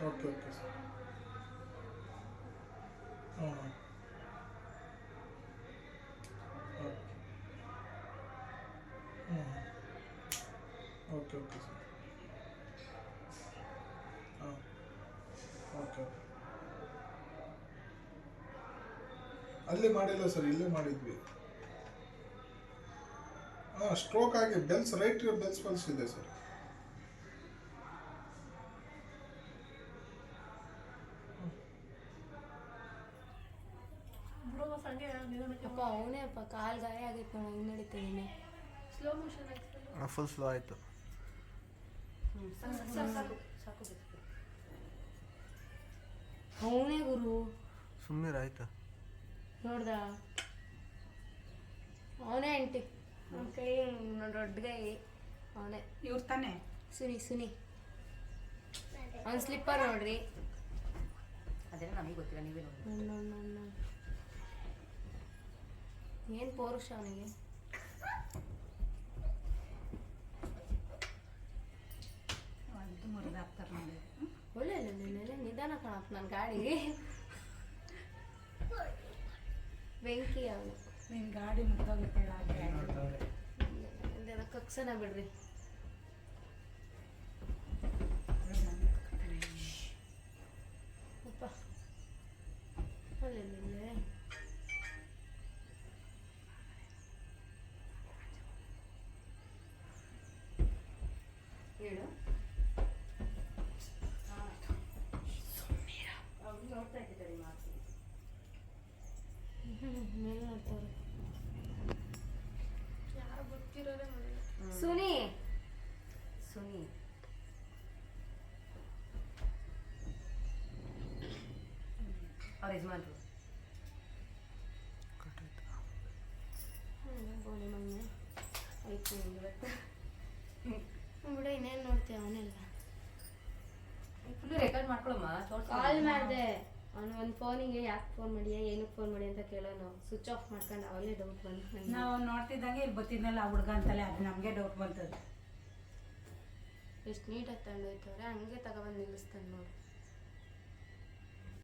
Okay okay sir. ಹಾಂ ಹಾಂ. Okay. ಹ್ಞೂ. Okay okay sir. ಹಾಂ. Okay okay. ಅಲ್ಲಿ ಮಾಡಿಲ್ಲ ಸರ್, ಇಲ್ಲೇ ಮಾಡಿದ್ವಿ. ಹಾಂ, ಸ್ಟ್ರೋಕ್ ಆಗಿ ಬೆಲ್ಸ್ ರೈಟ್ ಬೆಲ್ಸ್ ಪಲ್ಸ್ ಇದೆ ಸರ್. ಅಪ್ಪ ಅವನೇ ಅಪ್ಪ ಕಾಲು ಗಾಯ ಆಗಿತ್ತು ನೋಡಿ, ಹಿಂಗೆ ನಡೀತಿದ್ದೀನಿ. ಸ್ಲೋ ಮೋಷನ್ ಫುಲ್ ಸ್ಲೋ ಆಯಿತು. ಅವನೇ ಗುರು ಸುಮ್ಮನೆ ಆಯ್ತಾ ನೋಡ್ದ, ಅವನೇ ಆಂಟಿ. ನನ್ನ ಕೈ ದೊಡ್ಡ ಕೈ ಅವನೇ. ಇವ್ರು ತಾನೆ ಸುನಿ ಸುನಿ. ಅವ್ನ ಸ್ಲಿಪ್ಪರ್ ನೋಡ್ರಿ. ಅದೆಲ್ಲ ನಮಗೆ ಗೊತ್ತಿಲ್ಲ, ನೀವೇ ನೋಡಿ. ಏನು ಪೌರುಷ ಅವನಿಗೆ. ಅದು ಮುರಿದು ಹಾಕ್ತಾರೆ ನೋಡಿ. ಒಳ್ಳೆ ನೆಲೆ ನಿಧಾನ ಕಾಣಪ್ಪ ನನ್ನ ಗಾಡಿಗೆ. ಬೆಂಕಿ ಅವನು. ನಿನ್ನ ಗಾಡಿ ಮುಗ್ದೋಗುತ್ತೆ. ಕಕ್ಸನ ಬಿಡ್ರಿ. ಅಪ್ಪ ಅಲ್ಲೆಲ್ಲ ಹೇಳು. ನೋಡ್ತಾ ಇದ್ದಾರೆ ಮಾತು. ಮೇಲೆ ನೋಡ್ತಾರೆ. ಯಾರು ಗೊತ್ತಿರೋದೇ ಸುನಿ ಸುನಿ ಅವ್ರ ಯಜಮಾನ್ರು ಬೋಳಿ ಮಗನೆ ಆಯ್ತು ಇವತ್ತು ಬಿಡ. ಇನ್ನೇನು ನೋಡ್ತೀಯ ಅವನೆಲ್ಲ. Full record ಮಾಡ್ಕೊಳಮ್ಮ. ಕಾಲ್ ಮಾಡಿದೆ ಅವನು ಒಂದು ಫೋನಿಗೆ ಯಾಕೆ ಫೋನ್ ಮಾಡಿಯಾ ಏನಕ್ಕೆ ಫೋನ್ ಮಾಡಿ ಅಂತ ಕೇಳೋನು. ಸ್ವಿಚ್ ಆಫ್ ಮಾಡ್ಕೊಂಡು ಅವಳೇ ಡೌಟ್ ಬಂತು ನನಗೆ. ನಾವು ನೋಡ್ತಿದ್ದಂಗೆ ಇಲ್ಲಿ ಬತ್ತಿದ್ನಲ್ಲ ಆ ಹುಡುಗ ಅಂತಲೇ, ಅದು ನಮಗೆ ಡೌಟ್ ಬಂತದ್ದು. ಎಷ್ಟು ನೀಟಾಗಿ ತಗೊಂಡೋಯ್ತವ್ರೆ, ಹಂಗೆ ತಗೊಬಂದು ನಿಲ್ಲಿಸ್ತಾನೆ ನೋಡಿ.